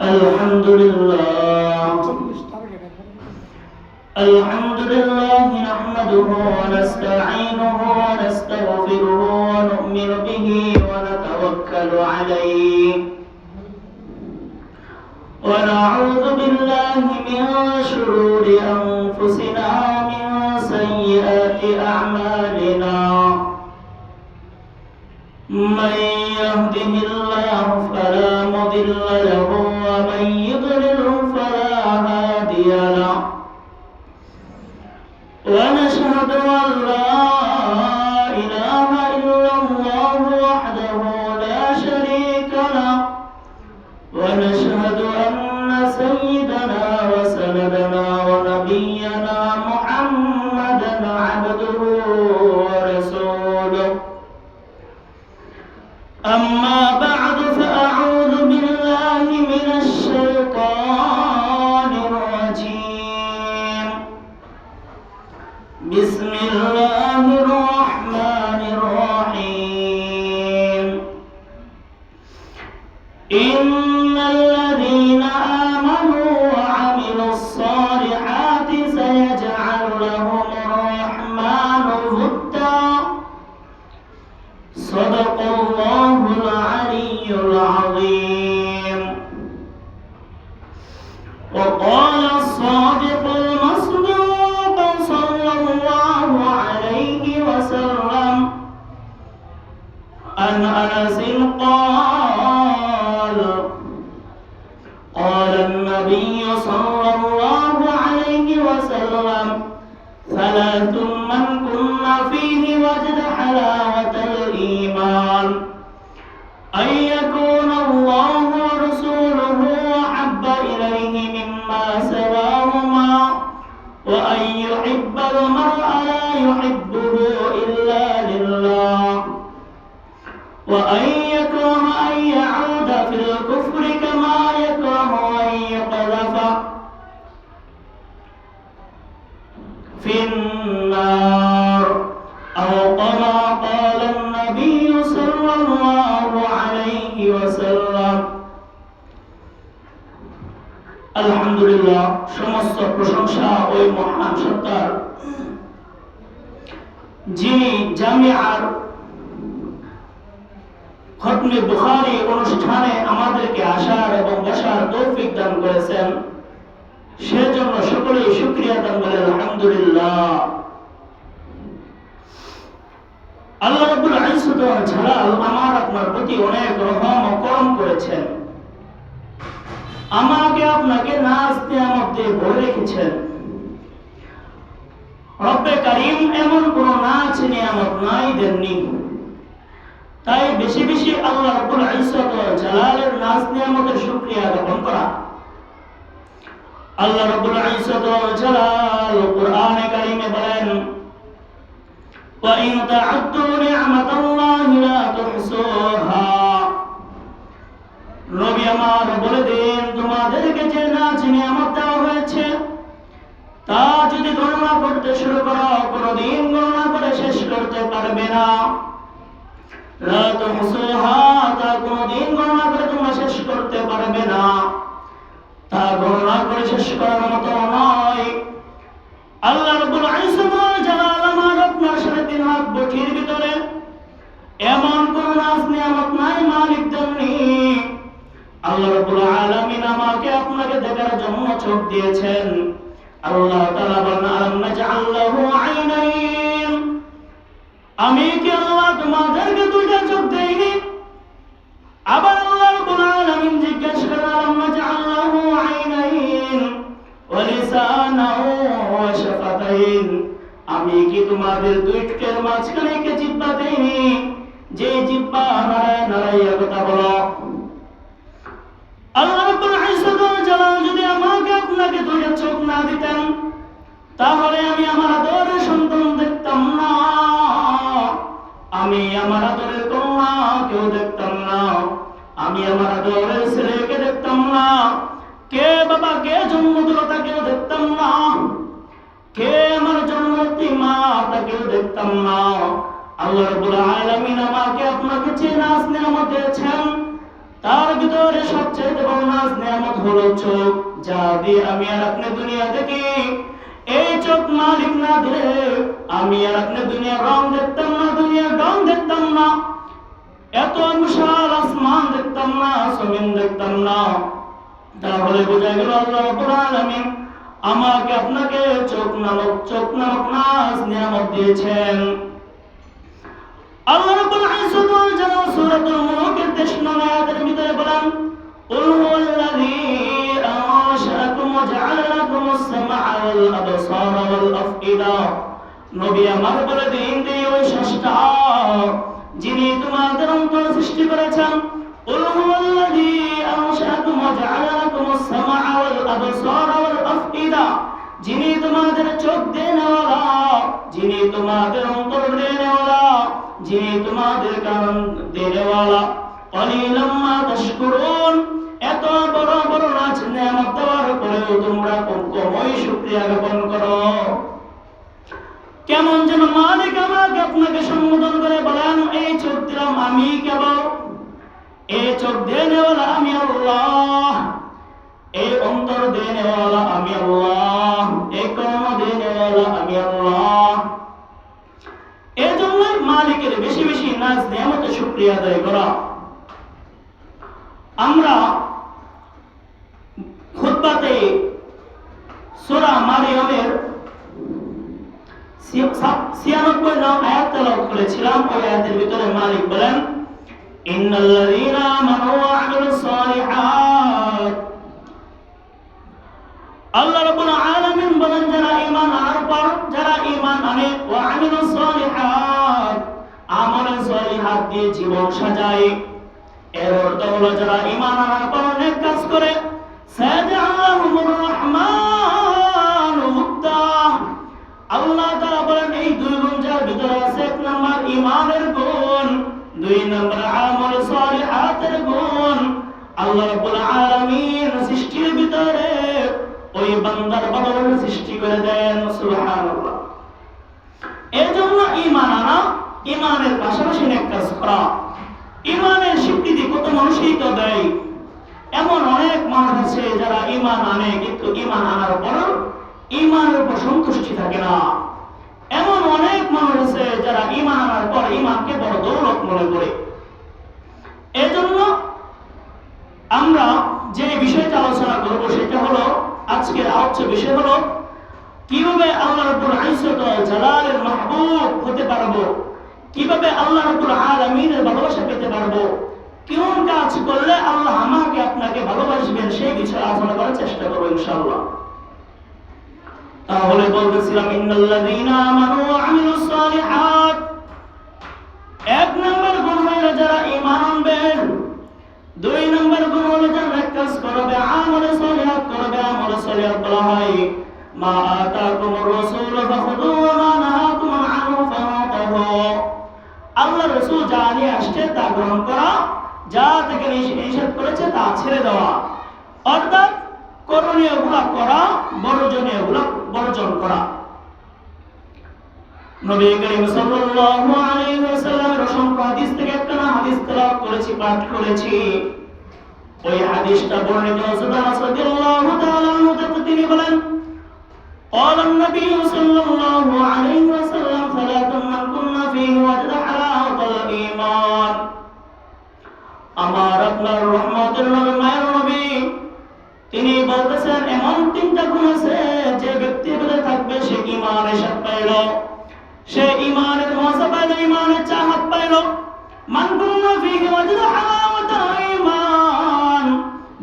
الحمد لله نحمده ونستعينه ونستغفره ونؤمن به ونتوكل عليه ونعوذ بالله من شرور أنفسنا ومن سيئات أعمالنا من يهده الله فلا مضل له ومن يضلل فلا هادي له ونشهد أن لا إله إلا الله وحده لا شريك له ونشهد أن سيدنا وسندنا ونبينا محمدا عبده ورسوله أما بعد فأعوذ بالله من الشيطان الرجيم بسم الله الرحمن الرحيم إن الذين آمنوا وعملوا الصالحات سيجعل لهم الرحمن ودا صدق الله العلي العظيم وقال الصادق المصدوق صلى الله عليه وسلم عن أنس قال النبي صلى الله عليه وسلم ثلاث من كن فيه وجد حلاوة الإيمان أن يكون الله ورسوله أحب إليه مما سواهما وأن يحب المرء لا يحبه إلا لله وأن يكره أن يعود في الكفر كما يكره أن يقذف في النار أو كما قال النبي صلى الله عليه وسلم الحمد لله সমস্ত প্রশংসা ওই মহান সত্তার যিনি জামিআর খতমে বুখারী অনুষ্ঠানে আমাদেরকে আসার এবং বসার তৌফিক দান করেছেন সেজন্য সকলেই শুকরিয়া দান বলে আলহামদুলিল্লাহ। আল্লাহ রাব্বুল ইজ্জত ওয়াল জালাল আমার আপনার প্রতি অনেক রহম ও করম করেছেন, আমাকে আপনাকে নাজ নিয়ামত দিয়ে ভরে রেখেছেন। রব্বে কারীম এমন কোন নাজ নিয়ামত নাই দেননি, তাই বেশি বেশি আল্লাহ রাব্বুল ইজ্জত ওয়াল জালালের নাজ নিয়ামতের শুকরিয়া জ্ঞাপন করা। আল্লাহ রাব্বুল ইজ্জত ওয়াল জালাল কুরআনে কারীমে বলেন ওয়া ইন তা'উদ্দু নি'মাতাল্লাহি লা তুহসুহা। নবী আমার বলে দেন, তোমাদেরকে যে নাজ নিয়ামত দেওয়া হয়েছে তা যদি গণনা করতে শুরু করো কোনদিন গণনা করে শেষ করতে পারবে না। লা তুহসুহা, তা কোনদিন গণনা করে তোমরা শেষ করতে পারবে না, তা গণনা করে শেষ করার মতো নয়। আল্লাহ রাব্বুল ইজ্জত ওয়াল জালাল আমার আপনার সাথে তিন হাত বটির ভিতরে এমন কোন নাজ নিয়ামত নাই মালিক দেননি। আল্লাহ রাব্বুল আলামিন আমাকে আপনাকে দেখার জন্য চোখ দিয়েছেন। আল্লাহ তাআলা বলেন আলাম নাজআল লাহু আইনাইন, আমি কি আল্লাহ তোমাদেরকে দুইটা চোখ দেইনি? আবার আল্লাহ রাব্বুল আলামিন জিজ্ঞাসা করেন আলাম নাজআল লাহু আইনাইন ওয়া লিসানান ওয়া শাফাতাইন, আমি কি তোমাদের দুই ঠোঁটের মাঝখানে কে জিহ্বা দেইনি, যে জিহ্বা নাড়ায় নাড়াইয়া কথা বলো। আল্লাহ রাব্বুল ইজ্জত ওয়াল জালাল যদি আমাকে আপনাকে দুইটা চোখ না দিতেন তাহলে আমি আমার আদরের সন্তান দেখতাম না, আমি আমার আদরের কন্যাকেও দেখতাম না, আমি আমার আদরের ছেলেকে দেখতাম না, কে বাবা কে জন্ম দিল তাকেও দেখতাম না, কে আমার জন্মদাত্রী মা তাকেও দেখতাম না। আল্লাহ রাব্বুল আলামিন আমাকে আপনাকে যে নাজ নিয়ামত দিয়েছেন তার ভিতরে সবচেয়ে বড় নাজ নিয়ামত হলো চোখ, যা দিয়ে আমি আর আপনি দুনিয়া দেখি। এই চোখ মালিক না দিলে আমি আর আপনি দুনিয়ার রং দেখতাম না, দুনিয়ার রং দেখতাম না, এত বিশাল আসমান দেখতাম না, জমিন দেখতাম না। তাহলে বোঝা গেল আল্লাহ রাব্বুল আলামিন আমাকে আপনাকে চোখ নামক নাজ নিয়ামত দিয়েছেন। আল্লাহ রাব্বুল ইজ্জত ওয়াল জালাল সূরাতুল মুলুকের 23 নং আয়াতের ভিতরে বলেন, কুল হুয়াল্লাযী আনশাআকুম ওয়া জা'আলা লাকুমুস সামআ ওয়াল আবসারা ওয়াল আফইদা। নবী আমার বলে দিন দিয়ে ওই স্রষ্টা যিনি তোমাদের অন্তর সৃষ্টি করেছেন। কুল হুয়াল্লাযী আনশাআকুম ওয়া জা'আলা লাকুমুস সামআ ওয়াল আবসারা ওয়াল আফইদা, যিনি তোমাদের চোখ দেনেওয়ালা, যিনি তোমাদের অন্তর দেনেওয়ালা, যিনি তোমাদের কান দেনেওয়ালা। ক্বালিলাম মা তাশকুরুন। এত বড় বড় নাজ নিয়ামত দেওয়ার পরেও তোমরা কমই শুকরিয়া জ্ঞাপন করো। কেমন যেন মালিক আমাকে আপনাকে সম্বোধন করে বলেন, এই চোখ দিলাম আমি কেবল, এই চোখ দেনেওয়ালা আমি আল্লাহ, এই অন্তর দেনেওয়ালা আমি আল্লাহ, এই কর্ম দেনেওয়ালা আমি আল্লাহ। এজন্য মালিকের বেশি বেশি নাজ নিয়ামতের শুকরিয়া আদায় করা। আমরা খুতবাতে সূরা মারইয়ামের 96 নং আয়াত তেলাওয়াত করেছিলাম। ওই আয়াতের ভিতরে মালিক বলেন, ইন্নাল্লাযীনা আমানু ওয়া আমিলুস সালিহাত। আল্লাহ রাব্বুল আলামিন বলেন, যারা ঈমান আনার পর, যারা ঈমান আনে ওয়া আমিলুস সালিহাত, আমলে সালিহাত দিয়ে জীবন সাজায়, এর অর্থ হলো যারা ঈমান আনার পর নেক কাজ করে, সায়াজআলুহুর রহমানু উদ্দা। আল্লাহ তাআলা বলেন এই দুই গুণ যার ভিতরে আছে, এক নাম্বার ঈমানের গুণ, দুই নাম্বার আমল সালিহাতের গুণ, আল্লাহ রাব্বুল আলামিন সৃষ্টির ভিতরে ওই বান্দার বদলে সৃষ্টি করে দেন। সুবহানাল্লাহ। এজন্য ঈমান আনা, ঈমানের পাশাপাশি নেক কাজ করা। ঈমানের স্বীকৃতি কত মানুষই তো দেয়। এমন অনেক মানুষ আছে যারা ঈমান আনে, কিন্তু ঈমান আনার পর ঈমানের উপর সন্তুষ্টি থাকে না। এমন অনেক মানুষ আছে যারা ঈমান আনার পর ঈমানকে বড় দৌলত মনে করে। এজন্য আমরা যে বিষয়টা আলোচনা করব সেটা হলো, আজকের আলোচ্য বিষয় হলো কিভাবে আল্লাহ রাব্বুল ইজ্জত ওয়াল জালালের মাহবুব হতে পারবো, কিভাবে আল্লাহ রাব্বুল আলামিনের ভালোবাসা পেতে পারবো, কোন কাজ করলে আল্লাহ আমাকে আপনাকে ভালোবাসবেন, সেই বিষয়ে আলোচনা করার চেষ্টা করব ইনশাআল্লাহ। তাহলে বলতেছিলাম, ইন্নাল্লাযীনা আমানু ওয়া আমিলুস সালিহাত, এক নম্বর গুণ হলো যারা ঈমান আনবে, দুই নম্বর গুণ হলো যারা নেক কাজ করবে, আমলে সালিহাত করবে। আমলে সালিহাত বলা হয় মা আতাকুমুর রাসূলু ফাখুযুহু ওয়া মা নাহাকুম আনহু ফান্তাহু। আল্লাহর রাসূল যা নিয়ে আসছে তা গ্রহণ করা, যা থেকে নিষেধ করেছে তা ছেড়ে দেওয়া, অর্থাৎ করণীয়গুলো করা, বর্জনীয়গুলো বর্জন করা। নবী করিম সাল্লাল্লাহু আলাইহি ওয়াসাল্লামের অসংখ্য হাদিস থেকে একটা হাদিস তেলাওয়াত করেছি, পাঠ করেছি। ওই হাদিসটা বর্ণিত হযরত আনাস রাদিয়াল্লাহু তাআলা আনহু থেকে তিনি বলেন, قال النبي صلى الله عليه وسلم ثلاث من كنا فيه وجد حلاوة الإيمان। আমার আপনার রহমতের নবী, মায়ের নবী, তিনি বলতেছেন এমন তিনটা গুণ আছে যে ব্যক্তির ভিতরে থাকবে সে ঈমানের স্বাদ পাইল, সে ঈমানের মজা পাইল, ঈমানের চাহাত পাইল। মান কুন্না ফীহি ওয়াজাদা হালাওয়াতাল ঈমান,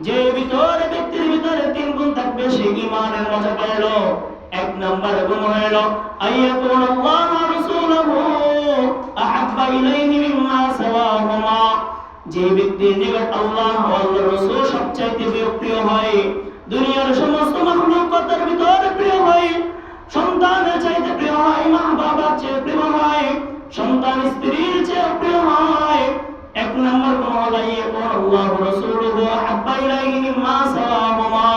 যে ভিতরে ব্যক্তির ভিতরে তিন গুণ থাকবে সে ঈমানের মজা পাইল। এক নম্বর গুণ হইল আইয়াকুনাল্লাহু ওয়া রাসূলুহু আহাব্বা ইলাইহি মিম্মা সাওয়াহুমা, যে ব্যক্তির নিকট আল্লাহ ও আল্লাহর রাসূল সবচাইতে প্রিয় হয়, দুনিয়ার সমস্ত মাখলুকাতের ভিতরে প্রিয় হয়, সন্তানের চাইতে প্রিয় হয়, মা বাবার চেয়ে প্রিয় হয়, সন্তান স্ত্রীর চেয়ে প্রিয় হয়। এক নম্বর গুণ হলো আইয়াকুনাল্লাহু ওয়া রাসূলুহু আহাব্বা ইলাইহি মিম্মা সাওয়াহুমা,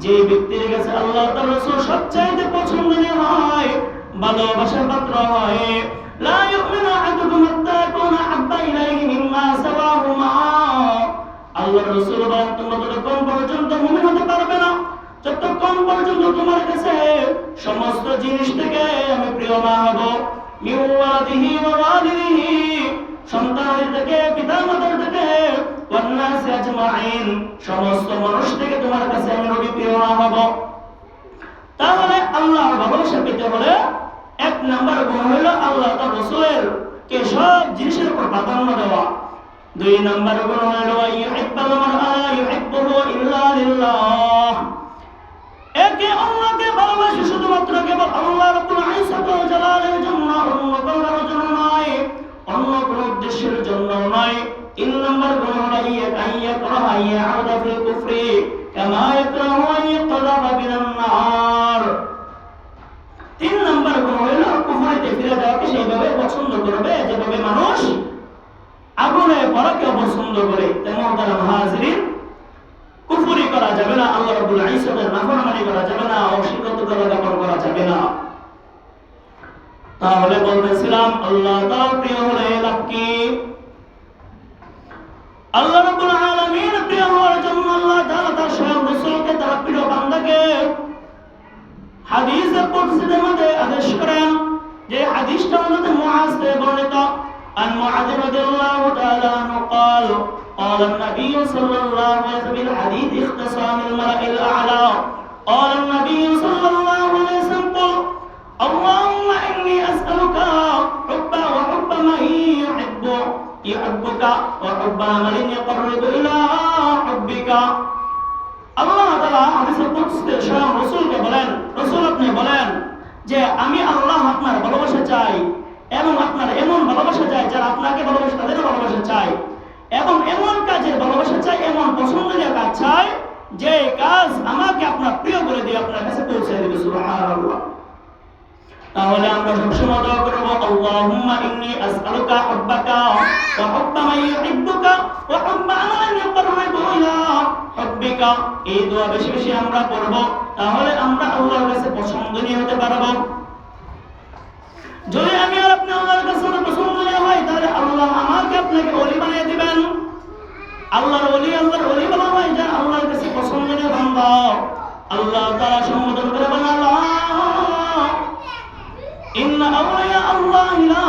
যে ব্যক্তির কাছে আল্লাহ তাআলা রাসূল সবচাইতে পছন্দনীয় হয়, ভালোবাসার পাত্র হয়। লা ইউমিনু আহাদুকুম হাত্তা ইয়াকুনা আহাব্বা ইলাইহি মিম্মা সাওয়াহুমা, আল্লাহর রাসূল বলেন তোমরা ততক্ষণ পর্যন্ত মুমিন হতে পারবে না যতক্ষণ পর্যন্ত তোমার কাছে সমস্ত জিনিস থেকে আমি প্রিয় না হব। মিওয়াদিহি ওয়া ওয়ালিদিহি, সন্তানের থেকে, পিতামাতার থেকে, ওয়ান্নাসি আজমাইন, সমস্ত মানুষ থেকে তোমার কাছে আমি নবী প্রিয় না হব। তাহলে আল্লাহর ভালোবাসা পেতে হলে এক নাম্বার গুণ হলো আল্লাহ তার রাসূলের কে সব জিনিসের উপর প্রাধান্য দেওয়া। দুই নাম্বার গুণ হলো ইউহিব্বুল মারআ ইউহিব্বুহু ইল্লা লিল্লাহ, একে অন্যকে ভালোবাসে শুধুমাত্র কেবল আল্লাহ রাব্বুল ইজ্জত ওয়াল জালালের জন্য, অন্য কারোর জন্য নয়, অন্য কোনো উদ্দেশ্যের জন্য নয়। তিন নাম্বার গুণ হলো ইয়াকরাহু ইয়াউদা ফিল কুফরি কামা ইয়াকরাহু ইয়াকযাফা ফিন নার। তিন নাম্বার গুণ হলো কুফরিতে ফিরে যাওয়াকে সেইভাবে পছন্দ করবে যেভাবে মানুষ আগুনে পড়াকে অপছন্দ করে। তেমন তারা হাজিরিন, কুফরি করা যাবে না, আল্লাহ রাব্বুল ইজ্জতের নাফরমানি করা যাবে না, অস্বীকার করা যাবে না। তাহলে বলতেছিলাম আল্লাহ তাআলা প্রিয় হলে লাভ কি? আল্লাহ রাব্বুল আলামিন প্রিয় হওয়ার জন্য আল্লাহ তাআলা তার স্বয়ং রাসূলকে, তার প্রিয় বান্দাকে হাদিসে কুদসির মধ্যে আদেশ করেন, যে হাদিসটা হযরত মুআজ থেকে বর্ণিত। عن معاذ رضي الله تعالى عنه قال قال النبي صلى الله عليه وسلم بالحديث اختصام الملأ الأعلى قال النبي صلى الله عليه وسلم قل اللهم إني أسألك حبا وحب من يحبك وحب عمل يقرب إلى حبك। আল্লাহ তাআলা হাদিসে কুদসিতে স্বয়ং রাসূলকে বলেন, রাসূল আপনি বলেন যে আমি আল্লাহ আপনার ভালোবাসা চাই এবং আপনার এমন ভালোবাসা চাই যারা আপনাকে ভালোবাসে তাদের ভালোবাসা চাই, এবং এমন কাজের ভালোবাসা চাই, এমন পছন্দনীয় কাজ চাই যে কাজ আমাকে আপনার প্রিয় করে দিয়ে আপনার কাছে পৌঁছে দেবে। সুবহানাল্লাহ। তাহলে আমরা সবসময় দোয়া করব আল্লাহুম্মা ইন্নী আসআলুকা হুব্বাকা ওয়া হুব্বা মান ইউহিব্বুকা ওয়া হুব্বা আমালিন ইয়াকররুবু ইলা হুব্বিকা। এই দোয়া বেশি বেশি আমরা পড়ব, তাহলে আমরা আল্লাহর কাছে পছন্দনীয় হতে পারব। যদি আমি আর আপনি আল্লাহর কাছে পছন্দনীয় হই তাহলে আল্লাহ আমাকে আপনাকে ওলি বানিয়ে দিবেন। আল্লাহর ওলি বলা হয় যারা আল্লাহর কাছে পছন্দনীয় বান্দা। আল্লাহ তাআলা সম্বোধন করে বলেন ইন্না আউলিয়া আল্লাহি লা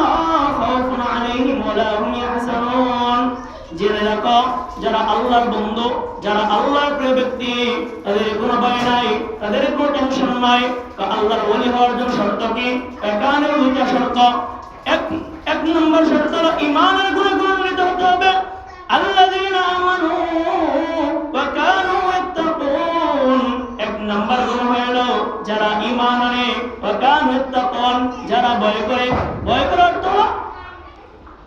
খাউফুন আলাইহিম ওয়া লা হুম ইয়াহজানুন। জেনে রাখো যারা আল্লাহর বন্ধু, যারা আল্লাহর প্রিয় ব্যক্তি, তাদের কোনো ভয় নাই, তাদের কোনো টেনশন নাই। আল্লাহর ওলি হওয়ার জন্য শর্ত কি? একানের দুইটা শর্ত। এক নম্বর শর্ত হলো ঈমানের গুণে গুণান্বিত হতে হবে। আল্লাযীনা আমানু ওয়া কানু ইয়াত্তাকুন। এক নম্বর গুণ হলো যারা ঈমান আনে, ওয়া কানু ইয়াত্তাকুন, যারা ভয় করে। ভয় করার অর্থ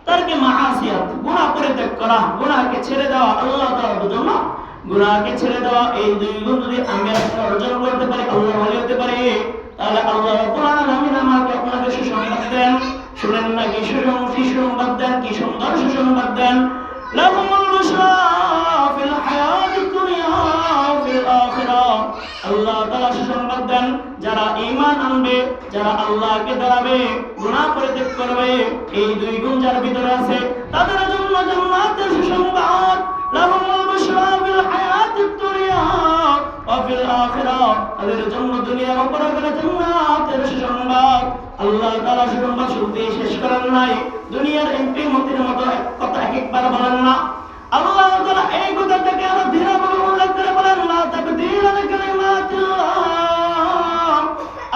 তারকে মাআসিয়াত, গুনাহ পরিত্যাগ করা, গুনাহকে ছেড়ে দেওয়া, আল্লাহ তাআলার জন্য গুনাহকে ছেড়ে দেওয়া। এই দুই গুণ যদি আমি আপনি অর্জন করতে পারি, আল্লাহ ওলি হতে পারি, তাহলে আল্লাহ রাব্বুল আলামিন আমাকে আপনাকে সুসংবাদ দেন। শুনেন না কি সুসংবাদ দেন, কি সুন্দর সুসংবাদ দেন। লাহুমুল বুশরা ফিল হায়াতিদ দুনিয়া ওয়া ফিল আখিরাহ। আল্লাহ তাআলা সুসংবাদ দেন যারা ঈমান আনবে, যারা আল্লাহকে ধরাবে, গুনাহ পরিত্যাগ করবে, এই দুই গুণ যার ভিতরে আছে তাদের জন্য জান্নাতের সুসংবাদ। লাহুমুল বুশরা ফিল হায়াতিদ দুনিয়া ওয়া ফিল আখিরাহ, তাদের জন্য দুনিয়া ও পরকালে জান্নাতের সুসংবাদ। আল্লাহ তাআলা সুসংবাদ শুনতে শেষ করেন নাই, দুনিয়ার এমপি মন্ত্রীর মতো কথা একবার বলেন না। আল্লাহ তাআলা এই কথাটাকে আরো দৃঢ়ভাবে উল্লেখ করে বলেন লা তাবদীলা লিকালিমাতিল্লাহ।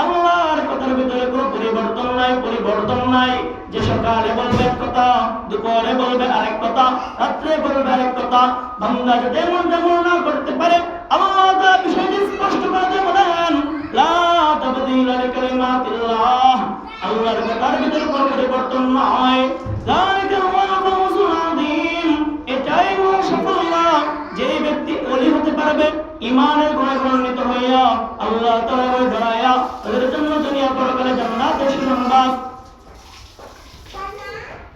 আল্লাহর কথার ভিতরে কোনো পরিবর্তন নাই। যে সকালে বলবে এক কথা, দুপুরে বলবে আরেক কথা, রাত্রে বলবে আরেক কথা। বান্দা যদি এমন না করতে পারে, আল্লাহ তাআলা বিষয়টি স্পষ্ট করে বলেন লা তাবদীলা লিকালিমাতিল্লাহ। আল্লাহর কথার ভিতরে কোনো পরিবর্তন নাই। যালিকা হুয়াল ফাওজুল আযীম। এটাই হলো সাফল্য। যে ব্যক্তি ওলি হতে পারবে ঈমানের গুণে গুণান্বিত হইয়া, আল্লাহ তাআলার ধরায়া, তাদের জন্য দুনিয়া পরকালে জান্নাতের সুসংবাদ।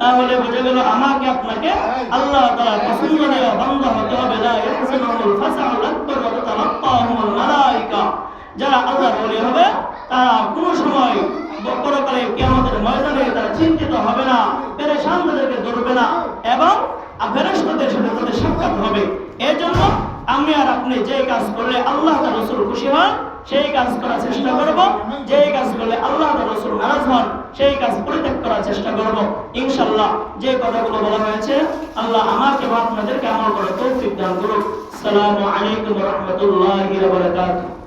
তাহলে বুঝে গেল আমাকে আপনাকে আল্লাহ তাআলার পছন্দনীয় বান্দা হতে হবে। লা ইয়াহসানুল ফাসাউল আকবার ওয়া তাতালাক্কাহুমুল মালায়েকা। যারা আল্লাহর ওলি হবে তারা কোনো সময় পরকালে কিয়ামতের ময়দানে তারা চিন্তিত হবে না, পেরেশান তাদেরকে ধরবে না, এবং ফেরেশতাদের সাথে তাদের সাক্ষাৎ হবে। এজন্য আমি আর আপনি যে কাজ করলে আল্লাহ তাআলা রাসূল খুশি হন সেই কাজ করার চেষ্টা করব, যে কাজ করলে আল্লাহ তাআলা রাসূল নারাজ হন সেই কাজ পরিত্যাগ করার চেষ্টা করব ইনশাআল্লাহ। যে কথাগুলো বলা হয়েছে আল্লাহ আমাকে এবং আপনাদেরকে আমল করার তৌফিক দান করুন। আসসালামু আলাইকুম ওয়া রাহমাতুল্লাহি ওয়া বারাকাতুহু।